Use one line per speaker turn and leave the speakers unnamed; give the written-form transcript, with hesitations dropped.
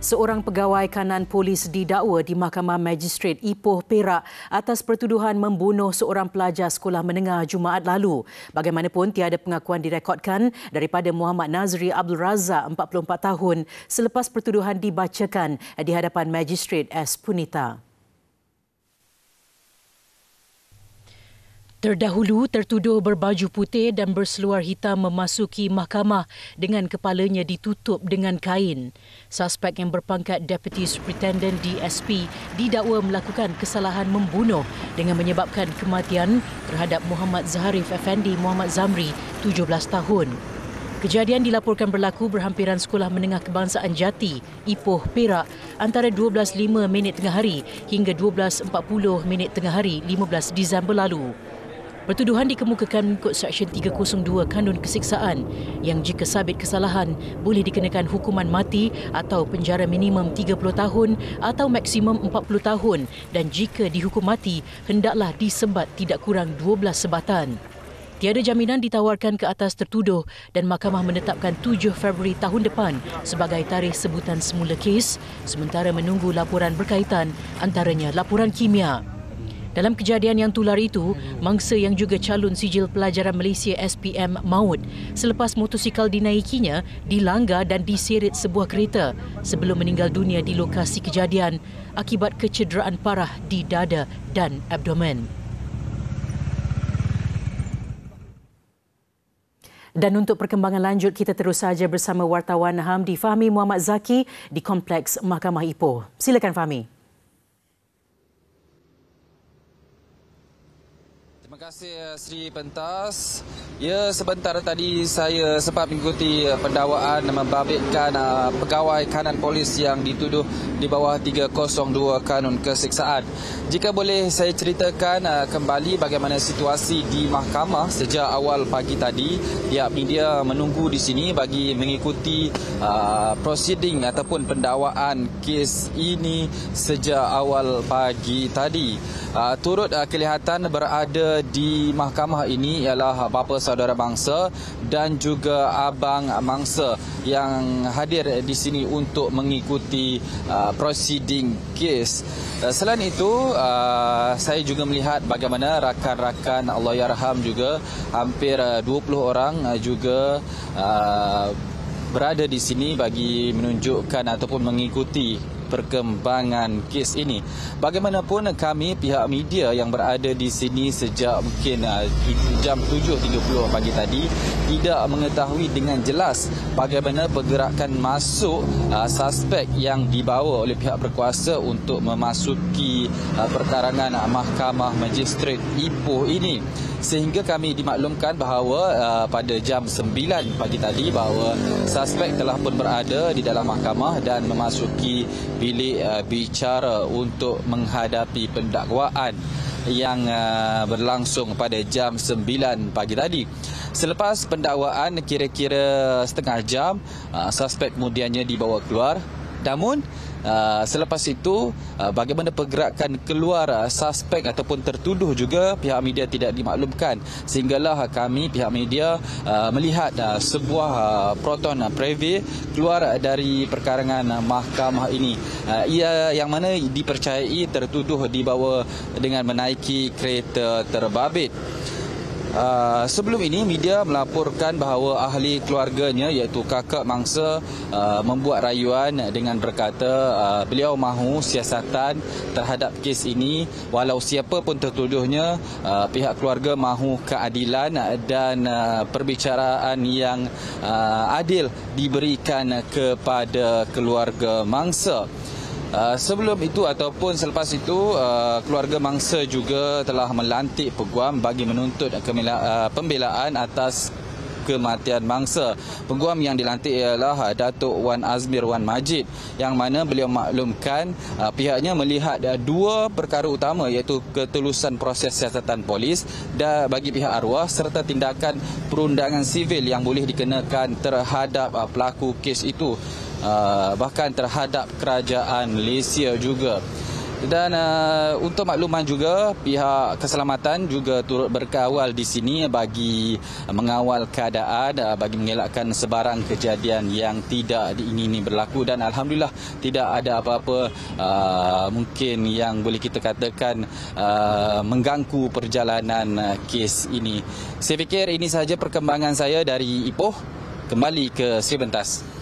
Seorang pegawai kanan polis didakwa di Mahkamah Magistrate Ipoh, Perak atas pertuduhan membunuh seorang pelajar sekolah menengah Jumaat lalu. Bagaimanapun, tiada pengakuan direkodkan daripada Muhammad Nazri Abdul Razak, 44 tahun, selepas pertuduhan dibacakan di hadapan Magistrate S. Punita. Terdahulu, tertuduh berbaju putih dan berseluar hitam memasuki mahkamah dengan kepalanya ditutup dengan kain. Suspek yang berpangkat Deputy Superintendent DSP didakwa melakukan kesalahan membunuh dengan menyebabkan kematian terhadap Muhammad Zaharif Effendi Muhammad Zamri, 17 tahun. Kejadian dilaporkan berlaku berhampiran Sekolah Menengah Kebangsaan Jati, Ipoh, Perak antara 12.05 tengah hari hingga 12.40 tengah hari 15 Disember lalu. Pertuduhan dikemukakan mengikut Seksyen 302 Kanun Kesiksaan yang jika sabit kesalahan boleh dikenakan hukuman mati atau penjara minimum 30 tahun atau maksimum 40 tahun dan jika dihukum mati hendaklah disembat tidak kurang 12 sebatan. Tiada jaminan ditawarkan ke atas tertuduh dan mahkamah menetapkan 7 Februari tahun depan sebagai tarikh sebutan semula kes sementara menunggu laporan berkaitan antaranya laporan kimia. Dalam kejadian yang tular itu, mangsa yang juga calon sijil pelajaran Malaysia SPM maut selepas motosikal dinaikinya dilanggar dan diseret sebuah kereta sebelum meninggal dunia di lokasi kejadian akibat kecederaan parah di dada dan abdomen. Dan untuk perkembangan lanjut, kita terus saja bersama wartawan Hamdi Fahmi Muhammad Zaki di Kompleks Mahkamah Ipoh. Silakan Fahmi.
Terima kasih Sri Pentas. Ya, sebentar tadi saya sempat mengikuti pendakwaan membabitkan pegawai kanan polis yang dituduh di bawah 302 Kanun Kesiksaan. Jika boleh saya ceritakan kembali bagaimana situasi di mahkamah sejak awal pagi tadi. Pihak media menunggu di sini bagi mengikuti proceeding ataupun pendakwaan kes ini sejak awal pagi tadi. Turut kelihatan berada di mahkamah ini ialah bapa saudara mangsa dan juga abang mangsa yang hadir di sini untuk mengikuti proceeding kes. Selain itu, saya juga melihat bagaimana rakan-rakan Allahyarham juga hampir 20 orang juga berada di sini bagi menunjukkan ataupun mengikuti perkembangan kes ini. Bagaimanapun kami pihak media yang berada di sini sejak mungkin jam 7.30 pagi tadi tidak mengetahui dengan jelas bagaimana pergerakan masuk suspek yang dibawa oleh pihak berkuasa untuk memasuki perkarangan Mahkamah Magistrate Ipoh ini. Sehingga kami dimaklumkan bahawa pada jam 9 pagi tadi bahawa suspek telah pun berada di dalam mahkamah dan memasuki bilik bicara untuk menghadapi pendakwaan yang berlangsung pada jam 9 pagi tadi. Selepas pendakwaan kira-kira setengah jam, suspek kemudiannya dibawa keluar. Namun selepas itu bagaimana pergerakan keluar suspek ataupun tertuduh juga pihak media tidak dimaklumkan, sehinggalah kami pihak media melihat sebuah proton privet keluar dari perkarangan mahkamah ini. Ia yang mana dipercayai tertuduh dibawa dengan menaiki kereta terbabit. Sebelum ini media melaporkan bahawa ahli keluarganya iaitu kakak mangsa membuat rayuan dengan berkata beliau mahu siasatan terhadap kes ini walau siapa pun tertuduhnya, pihak keluarga mahu keadilan dan perbicaraan yang adil diberikan kepada keluarga mangsa. Sebelum itu ataupun selepas itu, keluarga mangsa juga telah melantik peguam bagi menuntut pembelaan atas kematian mangsa. Peguam yang dilantik ialah Datuk Wan Azmir Wan Majid, yang mana beliau maklumkan pihaknya melihat dua perkara utama iaitu ketulusan proses siasatan polis dan bagi pihak arwah serta tindakan perundangan sivil yang boleh dikenakan terhadap pelaku kes itu. Bahkan terhadap kerajaan Malaysia juga. Dan untuk makluman juga, pihak keselamatan juga turut berkawal di sini bagi mengawal keadaan, bagi mengelakkan sebarang kejadian yang tidak diingini berlaku. Dan alhamdulillah tidak ada apa-apa mungkin yang boleh kita katakan mengganggu perjalanan kes ini. Saya fikir ini sahaja perkembangan saya dari Ipoh. Kembali ke Sri Pentas.